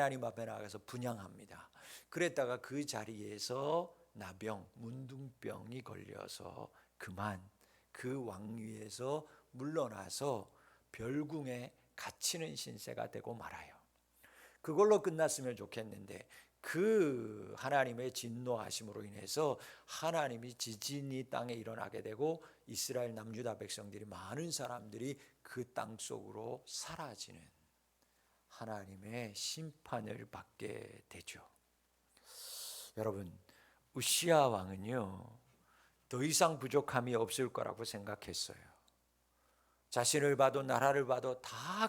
하나님 앞에 나가서 분향합니다. 그랬다가 그 자리에서 나병, 문둥병이 걸려서 그만 그 왕위에서 물러나서 별궁에 갇히는 신세가 되고 말아요. 그걸로 끝났으면 좋겠는데 그 하나님의 진노하심으로 인해서 하나님이 지진이 땅에 일어나게 되고 이스라엘 남유다 백성들이 많은 사람들이 그 땅 속으로 사라지는 하나님의 심판을 받게 되죠. 여러분, 우시야 왕은요 더 이상 부족함이 없을 거라고 생각했어요. 자신을 봐도 나라를 봐도 다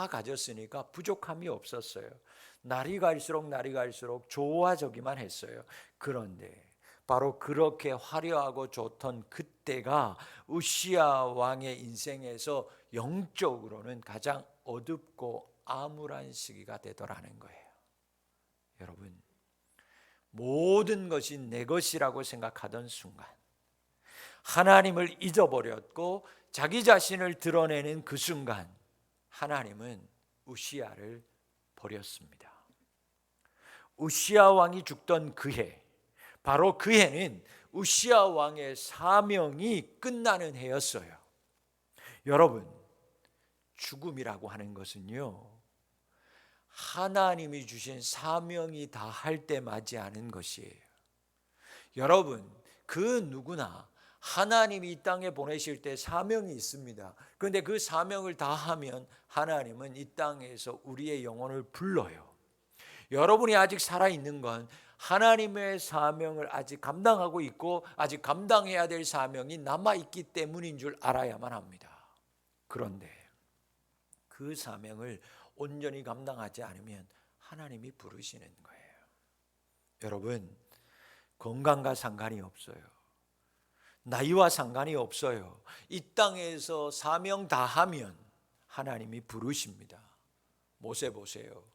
가졌으니까 부족함이 없었어요. 날이 갈수록 좋아지기만 했어요. 그런데 바로 그렇게 화려하고 좋던 그때가 우시야 왕의 인생에서 영적으로는 가장 어둡고 암울한 시기가 되더라는 거예요. 여러분, 모든 것이 내 것이라고 생각하던 순간 하나님을 잊어버렸고 자기 자신을 드러내는 그 순간 하나님은 우시야를 버렸습니다. 우시야 왕이 죽던 그 해, 바로 그 해는 우시야 왕의 사명이 끝나는 해였어요. 여러분, 죽음이라고 하는 것은요 하나님이 주신 사명이 다 할 때 맞이하는 것이에요. 여러분, 그 누구나 하나님이 이 땅에 보내실 때 사명이 있습니다. 그런데 그 사명을 다 하면 하나님은 이 땅에서 우리의 영혼을 불러요. 여러분이 아직 살아있는 건 하나님의 사명을 아직 감당하고 있고 아직 감당해야 될 사명이 남아있기 때문인 줄 알아야만 합니다. 그런데 그 사명을 온전히 감당하지 않으면 하나님이 부르시는 거예요. 여러분, 건강과 상관이 없어요. 나이와 상관이 없어요. 이 땅에서 사명 다 하면 하나님이 부르십니다. 모세 보세요.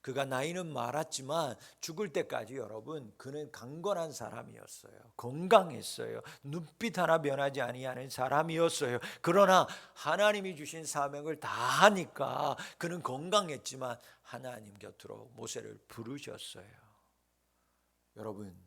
그가 나이는 많았지만 죽을 때까지 여러분 그는 강건한 사람이었어요. 건강했어요. 눈빛 하나 변하지 아니하는 사람이었어요. 그러나 하나님이 주신 사명을 다 하니까 그는 건강했지만 하나님 곁으로 모세를 부르셨어요. 여러분,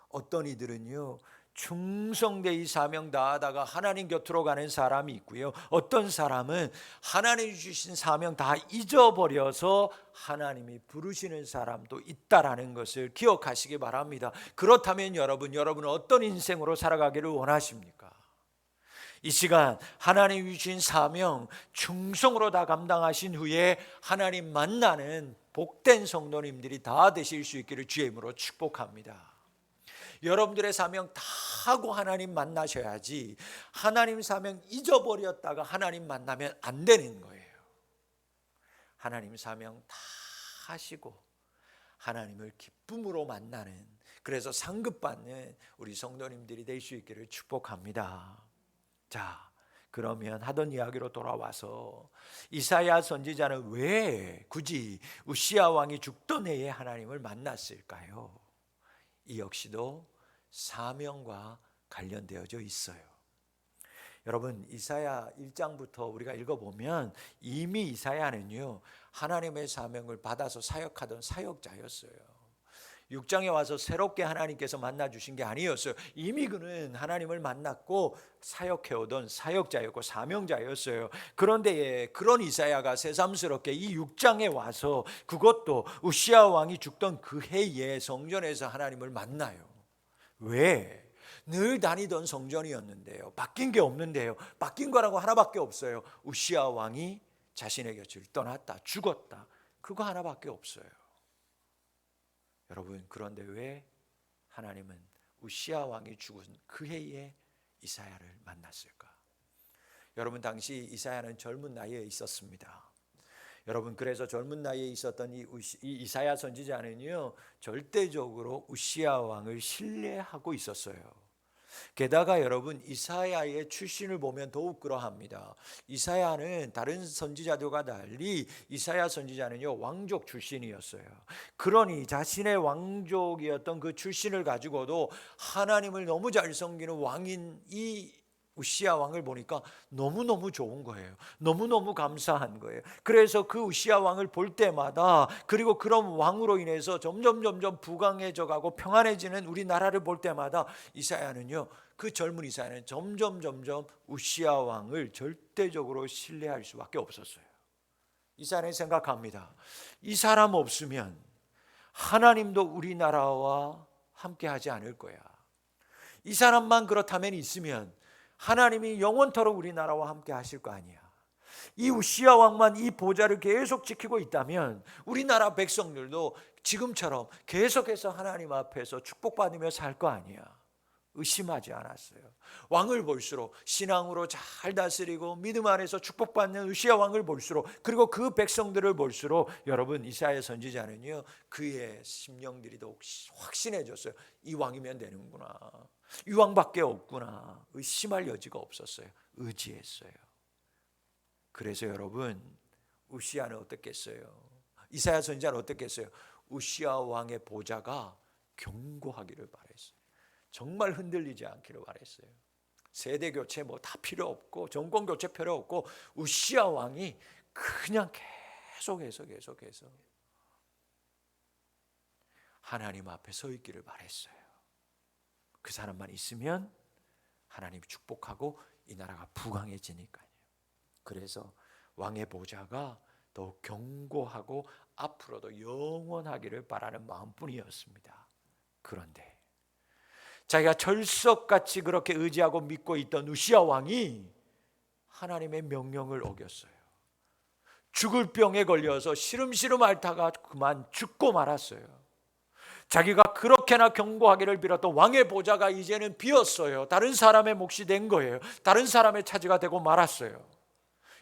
어떤 이들은요 충성되 이 사명 다하다가 하나님 곁으로 가는 사람이 있고요, 어떤 사람은 하나님이 주신 사명 다 잊어버려서 하나님이 부르시는 사람도 있다라는 것을 기억하시기 바랍니다. 그렇다면 여러분은 어떤 인생으로 살아가기를 원하십니까? 이 시간 하나님이 주신 사명 충성으로 다 감당하신 후에 하나님 만나는 복된 성도님들이 다 되실 수 있기를 주의 이름으로 축복합니다. 여러분들의 사명 다 하고 하나님 만나셔야지, 하나님 사명 잊어버렸다가 하나님 만나면 안 되는 거예요. 하나님 사명 다 하시고 하나님을 기쁨으로 만나는, 그래서 상급받는 우리 성도님들이 될 수 있기를 축복합니다. 자, 그러면 하던 이야기로 돌아와서 이사야 선지자는 왜 굳이 우시야 왕이 죽던 해에 하나님을 만났을까요? 이 역시도 사명과 관련되어져 있어요. 여러분, 이사야 1장부터 우리가 읽어보면 이미 이사야는요 하나님의 사명을 받아서 사역하던 사역자였어요. 6장에 와서 새롭게 하나님께서 만나주신 게 아니었어요. 이미 그는 하나님을 만났고 사역해오던 사역자였고 사명자였어요. 그런데 그런 이사야가 새삼스럽게 이 6장에 와서 그것도 우시야 왕이 죽던 그 해에 성전에서 하나님을 만나요. 왜? 늘 다니던 성전이었는데요, 바뀐 게 없는데요. 바뀐 거라고 하나밖에 없어요. 우시야 왕이 자신의 곁을 떠났다, 죽었다, 그거 하나밖에 없어요. 여러분, 그런데 왜 하나님은 우시야 왕이 죽은 그 해에 이사야를 만났을까? 여러분, 당시 이사야는 젊은 나이에 있었습니다. 여러분, 그래서 젊은 나이에 있었던 이 이사야 선지자는요 절대적으로 우시야 왕을 신뢰하고 있었어요. 게다가 여러분, 이사야의 출신을 보면 더욱 그러합니다. 이사야는 다른 선지자들과 달리 이사야 선지자는요 왕족 출신이었어요. 그러니 자신의 왕족이었던 그 출신을 가지고도 하나님을 너무 잘 섬기는 왕인 이 우시야 왕을 보니까 너무너무 좋은 거예요. 너무너무 감사한 거예요. 그래서 그 우시야 왕을 볼 때마다, 그리고 그런 왕으로 인해서 점점 부강해져 가고 평안해지는 우리나라를 볼 때마다 이사야는요, 그 젊은 이사야는 점점 우시야 왕을 절대적으로 신뢰할 수밖에 없었어요. 이사야는 생각합니다. 이 사람 없으면 하나님도 우리나라와 함께 하지 않을 거야. 이 사람만 그렇다면 있으면 하나님이 영원토록 우리나라와 함께 하실 거 아니야. 이 우시야 왕만 이 보좌를 계속 지키고 있다면 우리나라 백성들도 지금처럼 계속해서 하나님 앞에서 축복받으며 살 거 아니야. 의심하지 않았어요. 왕을 볼수록, 신앙으로 잘 다스리고 믿음 안에서 축복받는 우시야 왕을 볼수록, 그리고 그 백성들을 볼수록, 여러분, 이사야 선지자는요, 그의 심령들이 더욱 확신해졌어요. 이 왕이면 되는구나, 이 왕밖에 없구나. 의심할 여지가 없었어요. 의지했어요. 그래서 여러분, 우시야는 어떻겠어요? 이사야 선지자는 어떻겠어요? 우시야 왕의 보좌가 견고하기를 바랬어요. 정말 흔들리지 않기를 바랬어요. 세대 교체 뭐 다 필요 없고, 정권 교체 필요 없고, 우시야 왕이 그냥 계속해서 하나님 앞에 서 있기를 바랬어요. 그 사람만 있으면 하나님이 축복하고 이 나라가 부강해지니까요. 그래서 왕의 보좌가 더욱 견고하고 앞으로도 영원하기를 바라는 마음뿐이었습니다. 그런데 자기가 철석같이 그렇게 의지하고 믿고 있던 우시야 왕이 하나님의 명령을 어겼어요. 죽을 병에 걸려서 시름시름 앓다가 그만 죽고 말았어요. 자기가 그렇게나 경고하기를 빌었던 왕의 보좌가 이제는 비었어요. 다른 사람의 몫이 된 거예요. 다른 사람의 차지가 되고 말았어요.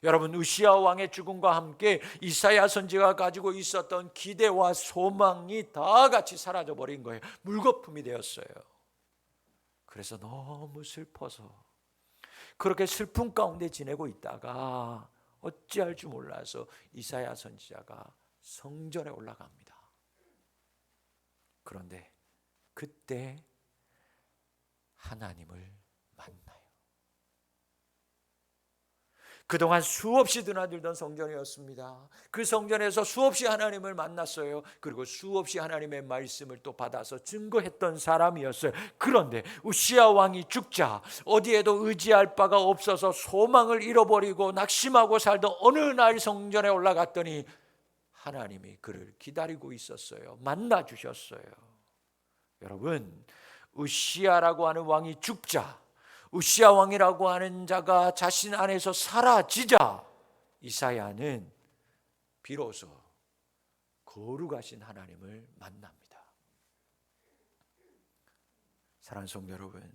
여러분, 우시야 왕의 죽음과 함께 이사야 선지자가 가지고 있었던 기대와 소망이 다 같이 사라져버린 거예요. 물거품이 되었어요. 그래서 너무 슬퍼서 그렇게 슬픔 가운데 지내고 있다가 어찌할 줄 몰라서 이사야 선지자가 성전에 올라갑니다. 그런데 그때 하나님을 만나요. 그동안 수없이 드나들던 성전이었습니다. 그 성전에서 수없이 하나님을 만났어요. 그리고 수없이 하나님의 말씀을 또 받아서 증거했던 사람이었어요. 그런데 우시야 왕이 죽자 어디에도 의지할 바가 없어서 소망을 잃어버리고 낙심하고 살던 어느 날 성전에 올라갔더니 하나님이 그를 기다리고 있었어요. 만나 주셨어요. 여러분, 우시야라고 하는 왕이 죽자, 우시야 왕이라고 하는 자가 자신 안에서 사라지자, 이사야는 비로소 거룩하신 하나님을 만납니다. 사랑하는 성도 여러분,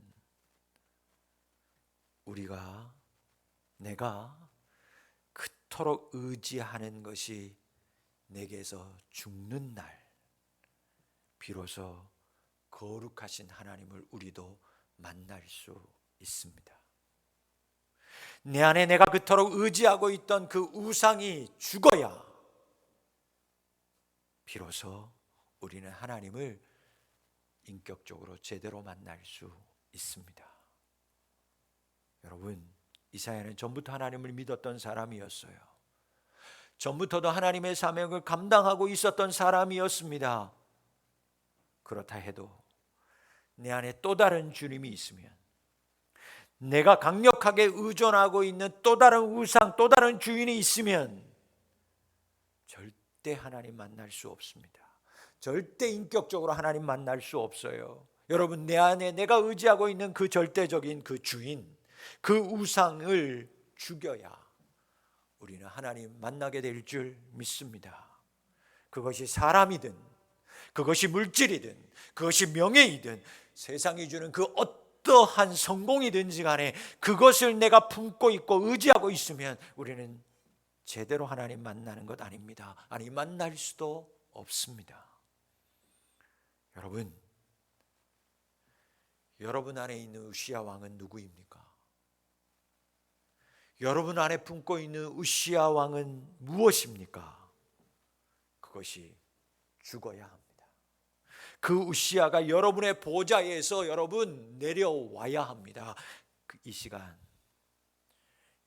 내가 그토록 의지하는 것이 내게서 죽는 날, 비로소 거룩하신 하나님을 우리도 만날 수 있습니다. 내 안에 내가 그토록 의지하고 있던 그 우상이 죽어야 비로소 우리는 하나님을 인격적으로 제대로 만날 수 있습니다. 여러분, 이사야는 전부터 하나님을 믿었던 사람이었어요. 전부터도 하나님의 사명을 감당하고 있었던 사람이었습니다. 그렇다 해도 내 안에 또 다른 주님이 있으면, 내가 강력하게 의존하고 있는 또 다른 우상, 또 다른 주인이 있으면 절대 하나님 만날 수 없습니다. 절대 인격적으로 하나님 만날 수 없어요. 여러분, 내 안에 내가 의지하고 있는 그 절대적인 그 주인, 그 우상을 죽여야 우리는 하나님 만나게 될 줄 믿습니다. 그것이 사람이든, 그것이 물질이든, 그것이 명예이든, 세상이 주는 그 어떠한 성공이든지 간에 그것을 내가 품고 있고 의지하고 있으면 우리는 제대로 하나님 만나는 것 아닙니다. 아니, 만날 수도 없습니다. 여러분 안에 있는 우시야 왕은 누구입니까? 여러분 안에 품고 있는 우시야 왕은 무엇입니까? 그것이 죽어야 합니다. 그 우시야가 여러분의 보좌에서 여러분 내려와야 합니다. 이 시간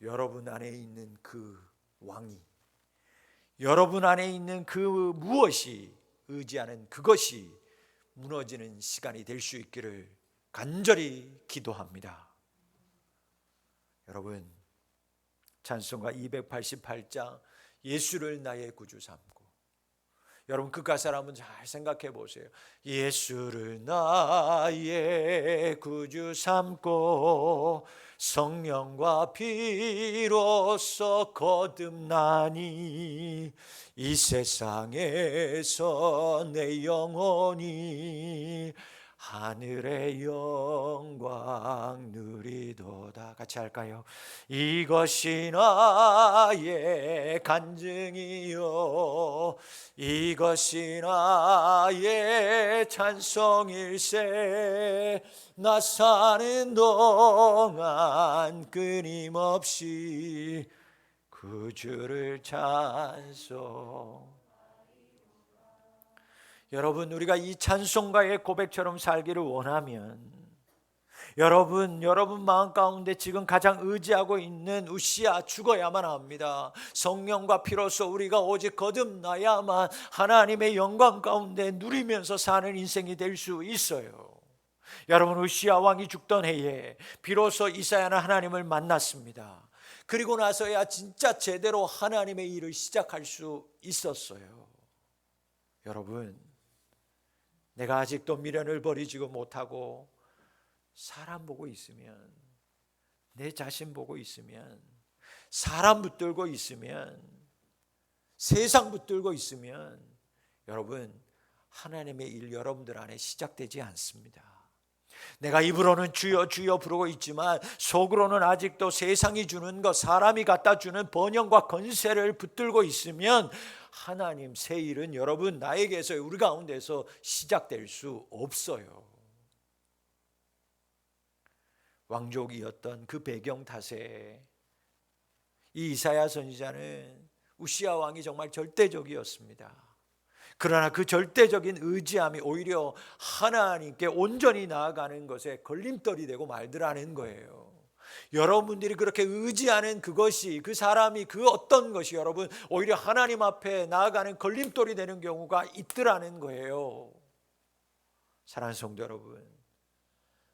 여러분 안에 있는 그 왕이, 여러분 안에 있는 그 무엇이, 의지하는 그것이 무너지는 시간이 될 수 있기를 간절히 기도합니다. 여러분, 찬송가 288장 예수를 나의 구주 삼고, 여러분 그 가사를 한번 잘 생각해 보세요. 예수를 나의 구주 삼고 성령과 피로써 거듭나니 이 세상에서 내 영혼이 하늘의 영광 누리도다. 같이 할까요? 이것이 나의 간증이요 이것이 나의 찬송일세. 나 사는 동안 끊임없이 그 주를 찬송. 여러분, 우리가 이 찬송가의 고백처럼 살기를 원하면 여러분 마음 가운데 지금 가장 의지하고 있는 우시아 죽어야만 합니다. 성령과 피로써 우리가 오직 거듭나야만 하나님의 영광 가운데 누리면서 사는 인생이 될 수 있어요. 여러분, 우시아 왕이 죽던 해에 비로소 이사야는 하나님을 만났습니다. 그리고 나서야 진짜 제대로 하나님의 일을 시작할 수 있었어요. 여러분, 내가 아직도 미련을 버리지도 못하고 사람 보고 있으면, 내 자신 보고 있으면, 사람 붙들고 있으면, 세상 붙들고 있으면 여러분, 하나님의 일 여러분들 안에 시작되지 않습니다. 내가 입으로는 주여 주여 부르고 있지만 속으로는 아직도 세상이 주는 것, 사람이 갖다 주는 번영과 권세를 붙들고 있으면 하나님 새 일은 여러분 나에게서, 우리 가운데서 시작될 수 없어요. 왕족이었던 그 배경 탓에 이 이사야 선지자는 우시아 왕이 정말 절대적이었습니다. 그러나 그 절대적인 의지함이 오히려 하나님께 온전히 나아가는 것에 걸림돌이 되고 말더라는 거예요. 여러분들이 그렇게 의지하는 그것이, 그 사람이, 그 어떤 것이 여러분 오히려 하나님 앞에 나아가는 걸림돌이 되는 경우가 있더라는 거예요. 사랑하는 성도 여러분,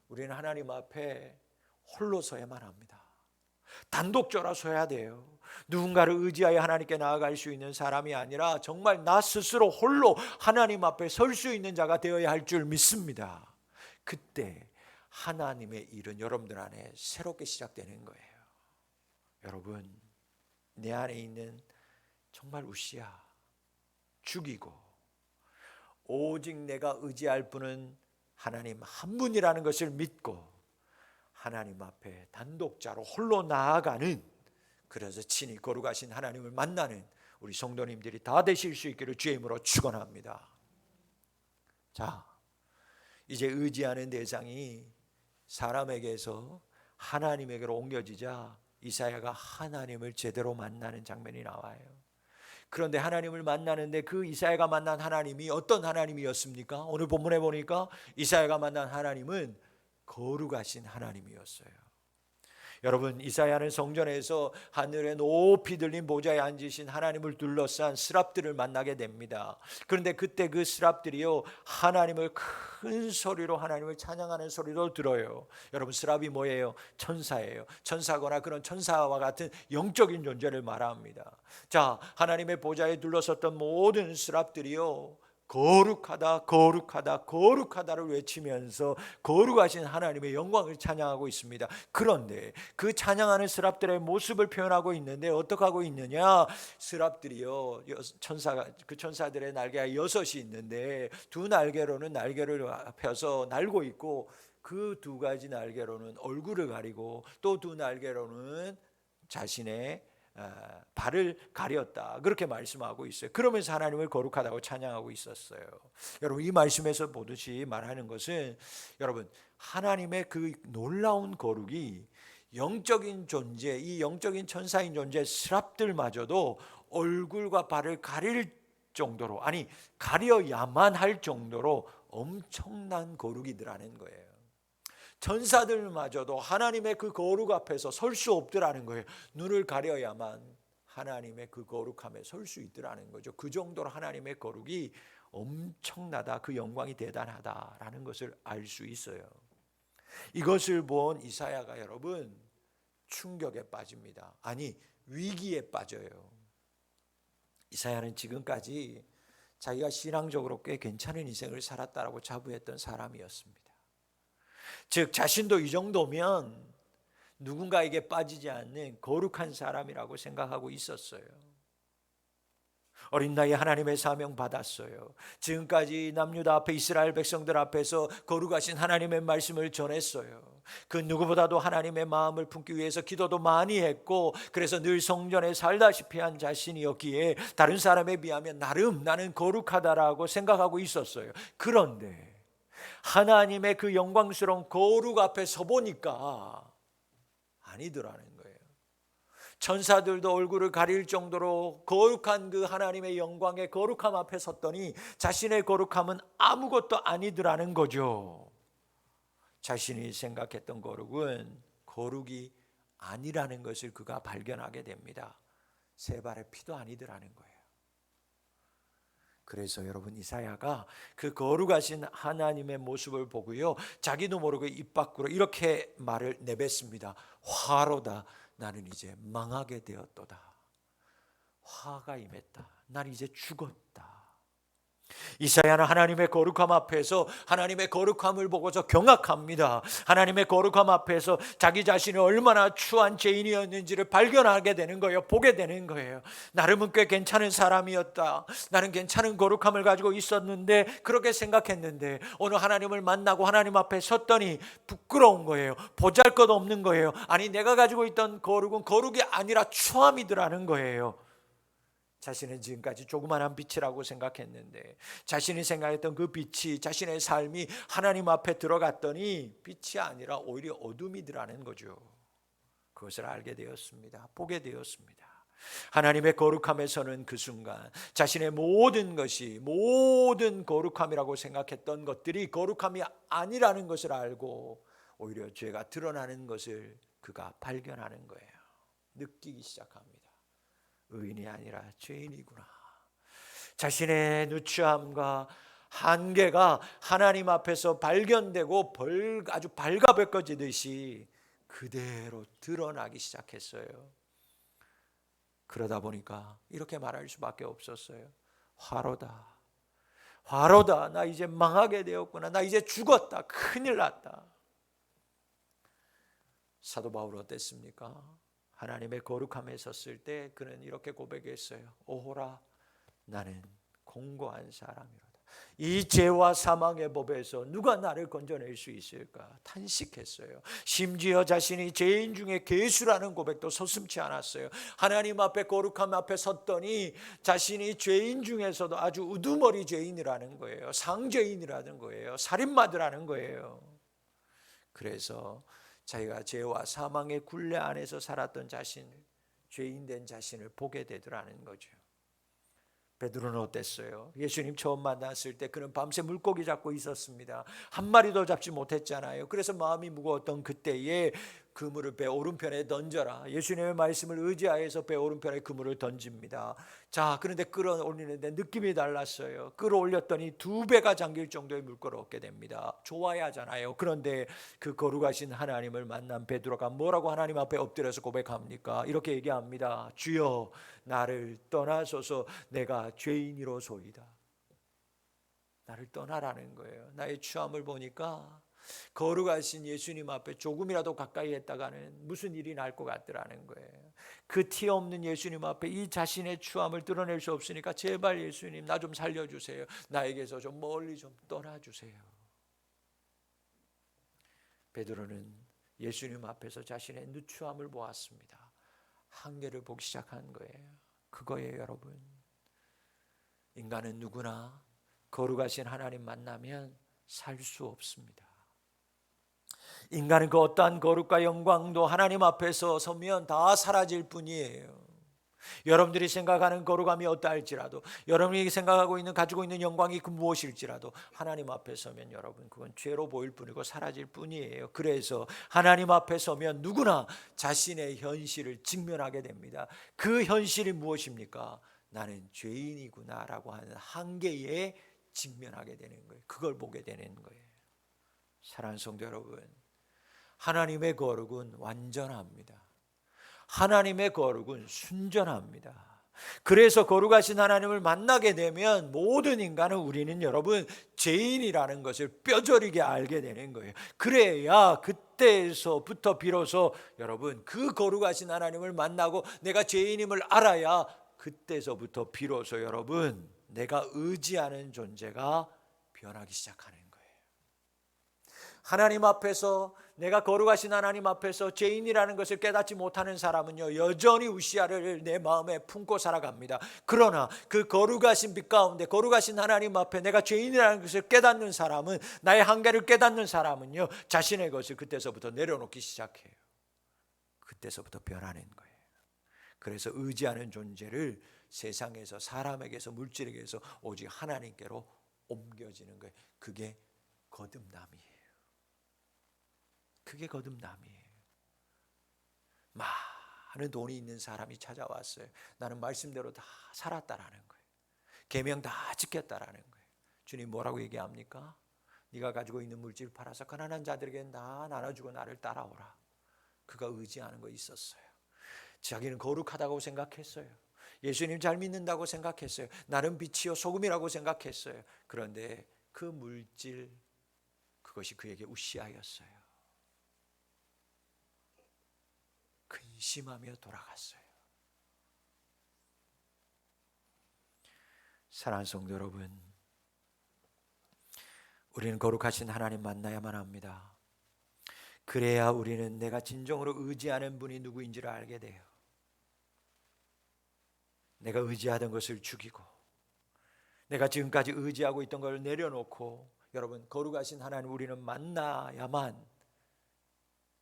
우리는 하나님 앞에 홀로 서야만 합니다. 단독적으로 서야 돼요. 누군가를 의지하여 하나님께 나아갈 수 있는 사람이 아니라 정말 나 스스로 홀로 하나님 앞에 설 수 있는 자가 되어야 할 줄 믿습니다. 그때 하나님의 일은 여러분들 안에 새롭게 시작되는 거예요. 여러분, 내 안에 있는 정말 우시아 죽이고 오직 내가 의지할 분은 하나님 한 분이라는 것을 믿고 하나님 앞에 단독자로 홀로 나아가는, 그래서 친히 거룩하신 하나님을 만나는 우리 성도님들이 다 되실 수 있기를 주의 이름으로 축원합니다. 자, 이제 의지하는 대상이 사람에게서 하나님에게로 옮겨지자 이사야가 하나님을 제대로 만나는 장면이 나와요. 그런데 하나님을 만나는데 그 이사야가 만난 하나님이 어떤 하나님이었습니까? 오늘 본문에 보니까 이사야가 만난 하나님은 거룩하신 하나님이었어요. 여러분, 이사야는 성전에서 하늘에 높이 들린 보좌에 앉으신 하나님을 둘러싼 스랍들을 만나게 됩니다. 그런데 그때 그 스랍들이요, 하나님을 큰 소리로 하나님을 찬양하는 소리도 들어요. 여러분, 스랍이 뭐예요? 천사예요. 천사거나 그런 천사와 같은 영적인 존재를 말합니다. 자, 하나님의 보좌에 둘러섰던 모든 스랍들이요, 거룩하다 거룩하다 거룩하다를 외치면서 거룩하신 하나님의 영광을 찬양하고 있습니다. 그런데 그 찬양하는 스랍들의 모습을 표현하고 있는데 어떻게 하고 있느냐? 스랍들이요, 그 천사들의 날개가 6이 있는데 두 날개로는 날개를 펴서 날고 있고 그 두 가지 날개로는 얼굴을 가리고 또 두 날개로는 자신의 발을 가렸다, 그렇게 말씀하고 있어요. 그러면서 하나님을 거룩하다고 찬양하고 있었어요. 여러분, 이 말씀에서 보듯이 말하는 것은 여러분 하나님의 그 놀라운 거룩이 영적인 존재, 이 영적인 천사인 존재 스랍들마저도 얼굴과 발을 가릴 정도로, 아니 가려야만 할 정도로 엄청난 거룩이더라는 거예요. 천사들마저도 하나님의 그 거룩 앞에서 설 수 없더라는 거예요. 눈을 가려야만 하나님의 그 거룩함에 설 수 있더라는 거죠. 그 정도로 하나님의 거룩이 엄청나다, 그 영광이 대단하다라는 것을 알 수 있어요. 이것을 본 이사야가 여러분 충격에 빠집니다. 아니, 위기에 빠져요. 이사야는 지금까지 자기가 신앙적으로 꽤 괜찮은 인생을 살았다라고 자부했던 사람이었습니다. 즉 자신도 이 정도면 누군가에게 빠지지 않는 거룩한 사람이라고 생각하고 있었어요. 어린 나이에 하나님의 사명 받았어요. 지금까지 남유다 앞에 이스라엘 백성들 앞에서 거룩하신 하나님의 말씀을 전했어요. 그 누구보다도 하나님의 마음을 품기 위해서 기도도 많이 했고, 그래서 늘 성전에 살다시피 한 자신이었기에 다른 사람에 비하면 나름 나는 거룩하다라고 생각하고 있었어요. 그런데 하나님의 그 영광스러운 거룩 앞에 서보니까 아니더라는 거예요. 천사들도 얼굴을 가릴 정도로 거룩한 그 하나님의 영광의 거룩함 앞에 섰더니 자신의 거룩함은 아무것도 아니더라는 거죠. 자신이 생각했던 거룩은 거룩이 아니라는 것을 그가 발견하게 됩니다. 세 발의 피도 아니더라는 거예요. 그래서 여러분, 이사야가 그 거룩하신 하나님의 모습을 보고요, 자기도 모르게 입 밖으로 이렇게 말을 내뱉습니다. 화로다, 나는 이제 망하게 되었도다. 화가 임했다. 난 이제 죽었다. 이사야는 하나님의 거룩함 앞에서 하나님의 거룩함을 보고서 경악합니다. 하나님의 거룩함 앞에서 자기 자신이 얼마나 추한 죄인이었는지를 발견하게 되는 거예요. 보게 되는 거예요. 나름은 꽤 괜찮은 사람이었다. 나는 괜찮은 거룩함을 가지고 있었는데, 그렇게 생각했는데 오늘 하나님을 만나고 하나님 앞에 섰더니 부끄러운 거예요. 보잘것없는 거예요. 아니, 내가 가지고 있던 거룩은 거룩이 아니라 추함이더라는 거예요. 자신은 지금까지 조그만한 빛이라고 생각했는데, 자신이 생각했던 그 빛이, 자신의 삶이 하나님 앞에 들어갔더니 빛이 아니라 오히려 어둠이더라는 거죠. 그것을 알게 되었습니다. 보게 되었습니다. 하나님의 거룩함에서는 그 순간 자신의 모든 것이, 모든 거룩함이라고 생각했던 것들이 거룩함이 아니라는 것을 알고 오히려 죄가 드러나는 것을 그가 발견하는 거예요. 느끼기 시작합니다. 의인이 아니라 죄인이구나. 자신의 누추함과 한계가 하나님 앞에서 발견되고 아주 발가벗겨지듯이 그대로 드러나기 시작했어요. 그러다 보니까 이렇게 말할 수밖에 없었어요. 화로다, 화로다, 나 이제 망하게 되었구나. 나 이제 죽었다. 큰일 났다. 사도 바울 어땠습니까? 하나님의 거룩함에 섰을 때 그는 이렇게 고백했어요. 오호라, 나는 공고한 사람이로다. 이 죄와 사망의 법에서 누가 나를 건져낼 수 있을까 탄식했어요. 심지어 자신이 죄인 중에 괴수라는 고백도 서슴지 않았어요. 하나님 앞에 거룩함 앞에 섰더니 자신이 죄인 중에서도 아주 우두머리 죄인이라는 거예요. 상죄인이라는 거예요. 살인마더라는 거예요. 그래서 자기가 죄와 사망의 굴레 안에서 살았던 자신을, 죄인된 자신을 보게 되더라는 거죠. 베드로는 어땠어요? 예수님 처음 만났을 때 그는 밤새 물고기 잡고 있었습니다. 한 마리도 잡지 못했잖아요. 그래서 마음이 무거웠던 그때에 그물을 배 오른편에 던져라. 예수님의 말씀을 의지하여서 배 오른편에 그물을 던집니다. 자, 그런데 끌어올리는데 느낌이 달랐어요. 끌어올렸더니 2배가 잠길 정도의 물꼬를 얻게 됩니다. 좋아야 하잖아요. 그런데 그 거룩하신 하나님을 만난 베드로가 뭐라고 하나님 앞에 엎드려서 고백합니까? 이렇게 얘기합니다. 주여, 나를 떠나소서, 내가 죄인이로소이다. 나를 떠나라는 거예요. 나의 추함을 보니까 거룩하신 예수님 앞에 조금이라도 가까이 했다가는 무슨 일이 날 것 같더라는 거예요. 그 티 없는 예수님 앞에 이 자신의 추함을 드러낼 수 없으니까 제발 예수님, 나 좀 살려주세요. 나에게서 좀 멀리 좀 떠나주세요. 베드로는 예수님 앞에서 자신의 누추함을 보았습니다. 한계를 보기 시작한 거예요. 그거예요, 여러분. 인간은 누구나 거룩하신 하나님 만나면 살 수 없습니다. 인간은 그 어떠한 거룩과 영광도 하나님 앞에서 서면 다 사라질 뿐이에요. 여러분들이 생각하는 거룩함이 어떠할지라도, 여러분이 생각하고 있는 가지고 있는 영광이 그 무엇일지라도 하나님 앞에 서면 여러분 그건 죄로 보일 뿐이고 사라질 뿐이에요. 그래서 하나님 앞에 서면 누구나 자신의 현실을 직면하게 됩니다. 그 현실이 무엇입니까? 나는 죄인이구나라고 하는 한계에 직면하게 되는 거예요. 그걸 보게 되는 거예요. 사랑하는 성도 여러분, 하나님의 거룩은 완전합니다. 하나님의 거룩은 순전합니다. 그래서 거룩하신 하나님을 만나게 되면 모든 인간은, 우리는 여러분 죄인이라는 것을 뼈저리게 알게 되는 거예요. 그래야 그때서부터 비로소 여러분 그 거룩하신 하나님을 만나고 내가 죄인임을 알아야 그때서부터 비로소 여러분 내가 의지하는 존재가 변하기 시작하는 거예요. 하나님 앞에서, 내가 거룩하신 하나님 앞에서 죄인이라는 것을 깨닫지 못하는 사람은요 여전히 우시아를 내 마음에 품고 살아갑니다. 그러나 그 거룩하신 빛 가운데 거룩하신 하나님 앞에 내가 죄인이라는 것을 깨닫는 사람은, 나의 한계를 깨닫는 사람은요 자신의 것을 그때서부터 내려놓기 시작해요. 그때서부터 변하는 거예요. 그래서 의지하는 존재를 세상에서, 사람에게서, 물질에게서 오직 하나님께로 옮겨지는 거예요. 그게 거듭남이에요. 그게 거듭남이에요. 많은 돈이 있는 사람이 찾아왔어요. 나는 말씀대로 다 살았다라는 거예요. 계명 다 지켰다라는 거예요. 주님 뭐라고 얘기합니까? 네가 가지고 있는 물질 팔아서 가난한 자들에게 다 나눠주고 나를 따라오라. 그가 의지하는 거 있었어요. 자기는 거룩하다고 생각했어요. 예수님 잘 믿는다고 생각했어요. 나는 빛이요 소금이라고 생각했어요. 그런데 그 물질, 그것이 그에게 우시아였어요. 근심하며 돌아갔어요. 사랑하는 성도 여러분, 우리는 거룩하신 하나님 만나야만 합니다. 그래야 우리는 내가 진정으로 의지하는 분이 누구인지를 알게 돼요. 내가 의지하던 것을 죽이고, 내가 지금까지 의지하고 있던 걸 내려놓고, 여러분 거룩하신 하나님 우리는 만나야만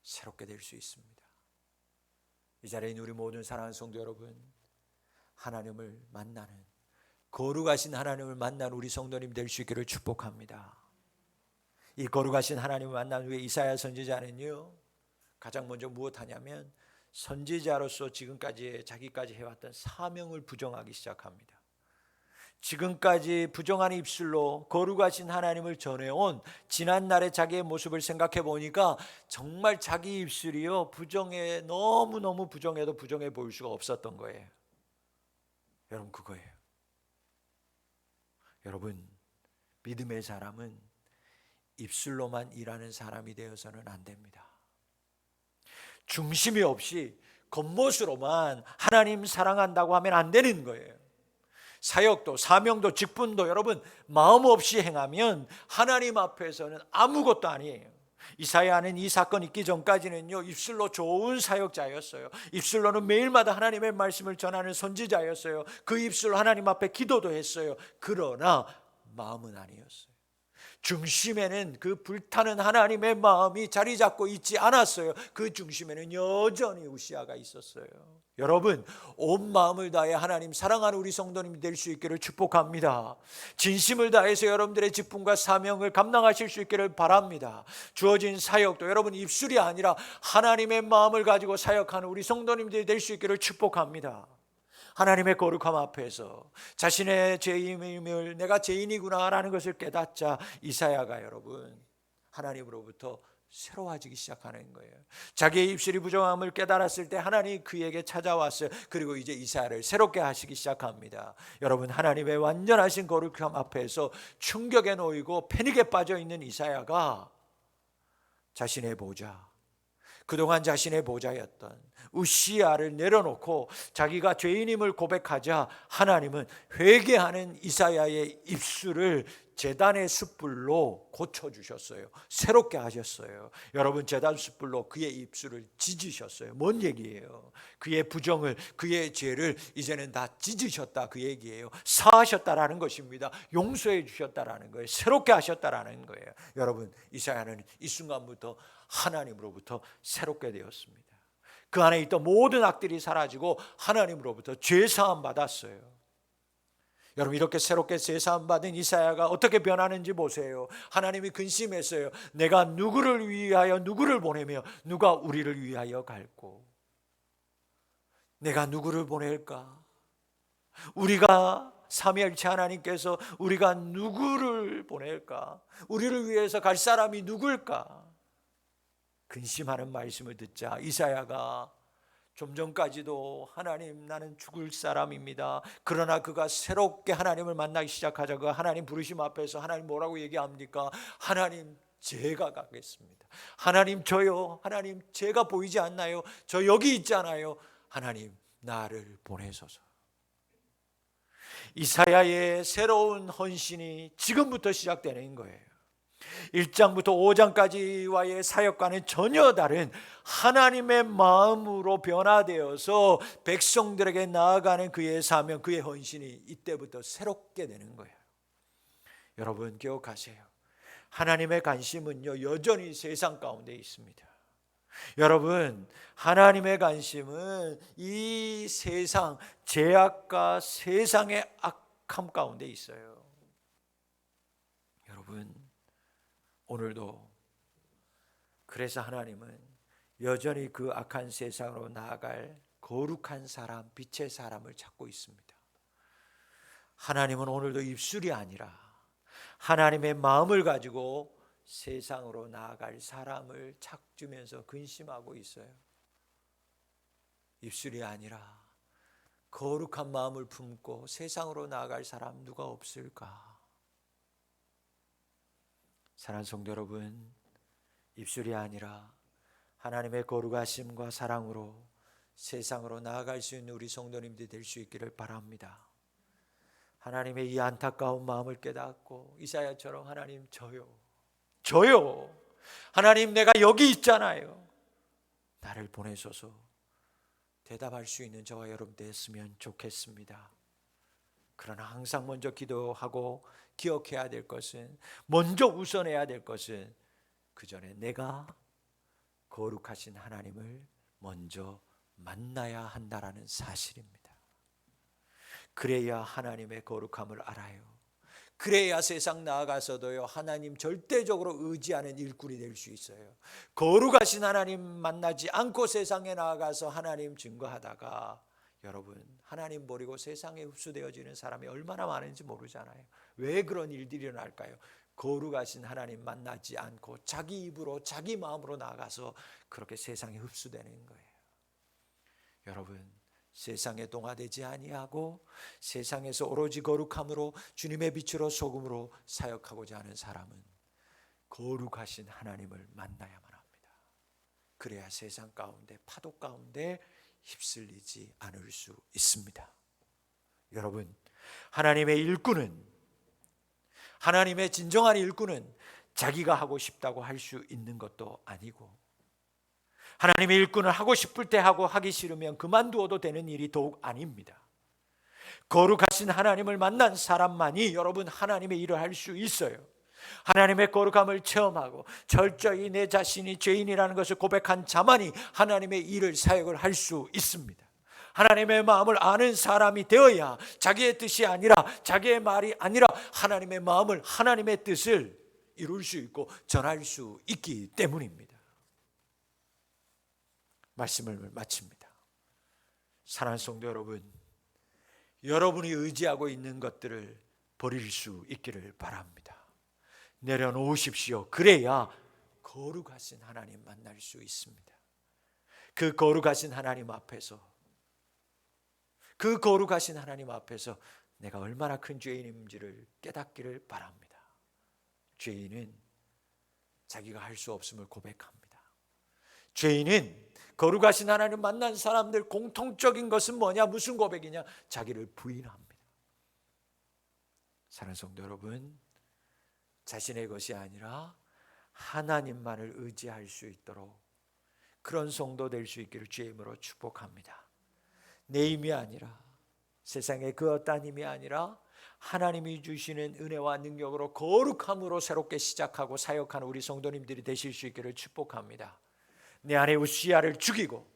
새롭게 될 수 있습니다. 이 자리에 있는 우리 모든 사랑하는 성도 여러분, 하나님을 만나는, 거룩하신 하나님을 만나는 우리 성도님 될 수 있기를 축복합니다. 이 거룩하신 하나님을 만난 후에 이사야 선지자는요 가장 먼저 무엇하냐면 선지자로서 지금까지 자기까지 해왔던 사명을 부정하기 시작합니다. 지금까지 부정한 입술로 거룩하신 하나님을 전해온 지난날의 자기의 모습을 생각해 보니까 정말 자기 입술이요 부정해, 너무너무 부정해도 부정해 보일 수가 없었던 거예요. 여러분 그거예요. 여러분 믿음의 사람은 입술로만 일하는 사람이 되어서는 안 됩니다. 중심이 없이 겉멋으로만 하나님 사랑한다고 하면 안 되는 거예요. 사역도 사명도 직분도 여러분 마음 없이 행하면 하나님 앞에서는 아무것도 아니에요. 이사야는 이 사건 있기 전까지는요 입술로 좋은 사역자였어요. 입술로는 매일마다 하나님의 말씀을 전하는 선지자였어요. 그 입술로 하나님 앞에 기도도 했어요. 그러나 마음은 아니었어요. 중심에는 그 불타는 하나님의 마음이 자리 잡고 있지 않았어요. 그 중심에는 여전히 우시아가 있었어요. 여러분 온 마음을 다해 하나님 사랑하는 우리 성도님이 될 수 있기를 축복합니다. 진심을 다해서 여러분들의 직분과 사명을 감당하실 수 있기를 바랍니다. 주어진 사역도 여러분 입술이 아니라 하나님의 마음을 가지고 사역하는 우리 성도님들이 될 수 있기를 축복합니다. 하나님의 거룩함 앞에서 자신의 죄임을 내가 죄인이구나 라는 것을 깨닫자 이사야가 여러분 하나님으로부터 새로워지기 시작하는 거예요. 자기의 입술이 부정함을 깨달았을 때 하나님이 그에게 찾아왔어요. 그리고 이제 이사야를 새롭게 하시기 시작합니다. 여러분 하나님의 완전하신 거룩함 앞에서 충격에 놓이고 패닉에 빠져 있는 이사야가 자신의 보좌, 그동안 자신의 보좌였던 우시아를 내려놓고 자기가 죄인임을 고백하자 하나님은 회개하는 이사야의 입술을 제단의 숯불로 고쳐주셨어요. 새롭게 하셨어요. 여러분 제단 숯불로 그의 입술을 찢으셨어요. 뭔 얘기예요? 그의 부정을, 그의 죄를 이제는 다 찢으셨다 그 얘기예요. 사하셨다라는 것입니다. 용서해 주셨다라는 거예요. 새롭게 하셨다라는 거예요. 여러분 이사야는 이 순간부터 하나님으로부터 새롭게 되었습니다. 그 안에 있던 모든 악들이 사라지고 하나님으로부터 죄사함 받았어요. 여러분, 이렇게 새롭게 죄사함 받은 이사야가 어떻게 변하는지 보세요. 하나님이 근심했어요. 내가 누구를 위하여 누구를 보내며 누가 우리를 위하여 갈고, 내가 누구를 보낼까? 우리가 삼위일체 하나님께서 우리가 누구를 보낼까? 우리를 위해서 갈 사람이 누굴까? 근심하는 말씀을 듣자 이사야가 좀 전까지도 하나님, 나는 죽을 사람입니다. 그러나 그가 새롭게 하나님을 만나기 시작하자 그 하나님 부르심 앞에서 하나님 뭐라고 얘기합니까? 하나님, 제가 가겠습니다. 하나님, 저요. 하나님, 제가 보이지 않나요? 저 여기 있잖아요. 하나님, 나를 보내소서. 이사야의 새로운 헌신이 지금부터 시작되는 거예요. 1장부터 5장까지와의 사역과는 전혀 다른 하나님의 마음으로 변화되어서 백성들에게 나아가는 그의 사명, 그의 헌신이 이때부터 새롭게 되는 거예요. 여러분, 기억하세요. 하나님의 관심은요, 여전히 세상 가운데 있습니다. 여러분, 하나님의 관심은 이 세상, 죄악과 세상의 악함 가운데 있어요. 여러분, 오늘도 그래서 하나님은 여전히 그 악한 세상으로 나아갈 거룩한 사람, 빛의 사람을 찾고 있습니다. 하나님은 오늘도 입술이 아니라 하나님의 마음을 가지고 세상으로 나아갈 사람을 찾으면서 근심하고 있어요. 입술이 아니라 거룩한 마음을 품고 세상으로 나아갈 사람 누가 없을까? 사랑하는 성도 여러분, 입술이 아니라 하나님의 거룩하심과 사랑으로 세상으로 나아갈 수 있는 우리 성도님들이 될 수 있기를 바랍니다. 하나님의 이 안타까운 마음을 깨닫고 이사야처럼 하나님, 저요. 하나님, 내가 여기 있잖아요. 나를 보내소서. 대답할 수 있는 저와 여러분 됐으면 좋겠습니다. 그러나 항상 먼저 기도하고 기억해야 될 것은, 먼저 우선해야 될 것은 그 전에 내가 거룩하신 하나님을 먼저 만나야 한다라는 사실입니다. 그래야 하나님의 거룩함을 알아요. 그래야 세상 나아가서도요, 하나님 절대적으로 의지하는 일꾼이 될 수 있어요. 거룩하신 하나님 만나지 않고 세상에 나아가서 하나님 증거하다가 여러분, 하나님 버리고 세상에 흡수되어지는 사람이 얼마나 많은지 모르잖아요. 왜 그런 일들이 일어날까요? 거룩하신 하나님 만나지 않고 자기 입으로 자기 마음으로 나아가서 그렇게 세상에 흡수되는 거예요. 여러분, 세상에 동화되지 아니하고 세상에서 오로지 거룩함으로 주님의 빛으로 소금으로 사역하고자 하는 사람은 거룩하신 하나님을 만나야만 합니다. 그래야 세상 가운데, 파도 가운데 휩쓸리지 않을 수 있습니다. 여러분, 하나님의 일꾼은, 하나님의 진정한 일꾼은 자기가 하고 싶다고 할 수 있는 것도 아니고, 하나님의 일꾼을 하고 싶을 때 하고 하기 싫으면 그만두어도 되는 일이 더욱 아닙니다. 거룩하신 하나님을 만난 사람만이 여러분 하나님의 일을 할 수 있어요. 하나님의 거룩함을 체험하고 철저히 내 자신이 죄인이라는 것을 고백한 자만이 하나님의 일을, 사역을 할 수 있습니다. 하나님의 마음을 아는 사람이 되어야 자기의 뜻이 아니라, 자기의 말이 아니라 하나님의 마음을, 하나님의 뜻을 이룰 수 있고 전할 수 있기 때문입니다. 말씀을 마칩니다. 사랑하는 성도 여러분, 여러분이 의지하고 있는 것들을 버릴 수 있기를 바랍니다. 내려놓으십시오. 그래야 거룩하신 하나님 만날 수 있습니다. 그 거룩하신 하나님 앞에서, 그 거룩하신 하나님 앞에서 내가 얼마나 큰 죄인인지를 깨닫기를 바랍니다. 죄인은 자기가 할 수 없음을 고백합니다. 죄인은 거룩하신 하나님 만난 사람들 공통적인 것은 뭐냐? 무슨 고백이냐? 자기를 부인합니다. 사랑하는 성도 여러분, 자신의 것이 아니라 하나님만을 의지할 수 있도록 그런 성도 될 수 있기를 주의 이름으로 축복합니다. 내 힘이 아니라, 세상의 그 어떤 힘이 아니라 하나님이 주시는 은혜와 능력으로 거룩함으로 새롭게 시작하고 사역하는 우리 성도님들이 되실 수 있기를 축복합니다. 내 안에 우시아를 죽이고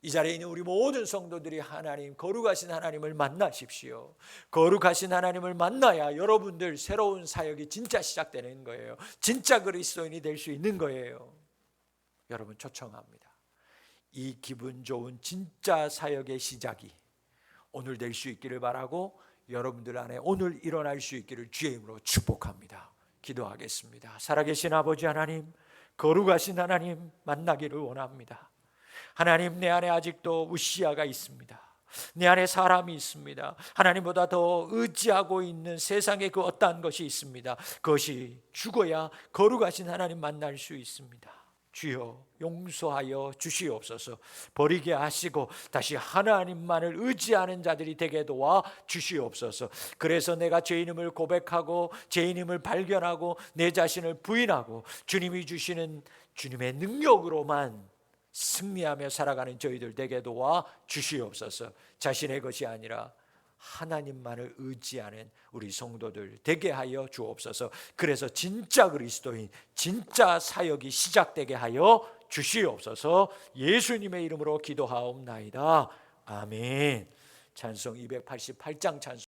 이 자리에 있는 우리 모든 성도들이 하나님, 거룩하신 하나님을 만나십시오. 거룩하신 하나님을 만나야 여러분들 새로운 사역이 진짜 시작되는 거예요. 진짜 그리스도인이 될 수 있는 거예요. 여러분 초청합니다. 이 기분 좋은 진짜 사역의 시작이 오늘 될 수 있기를 바라고, 여러분들 안에 오늘 일어날 수 있기를 주의 이름으로 축복합니다. 기도하겠습니다. 살아계신 아버지 하나님, 거룩하신 하나님 만나기를 원합니다. 하나님, 내 안에 아직도 우시아가 있습니다. 내 안에 사람이 있습니다. 하나님보다 더 의지하고 있는 세상에 그 어떠한 것이 있습니다. 그것이 죽어야 거룩하신 하나님 만날 수 있습니다. 주여 용서하여 주시옵소서. 버리게 하시고 다시 하나님만을 의지하는 자들이 되게 도와 주시옵소서. 그래서 내가 죄인임을 고백하고 죄인임을 발견하고 내 자신을 부인하고 주님이 주시는 주님의 능력으로만 승리하며 살아가는 저희들 되게 도와 주시옵소서. 자신의 것이 아니라 하나님만을 의지하는 우리 성도들 되게 하여 주옵소서. 그래서 진짜 그리스도인, 진짜 사역이 시작되게 하여 주시옵소서. 예수님의 이름으로 기도하옵나이다. 아멘. 찬송 288장 찬송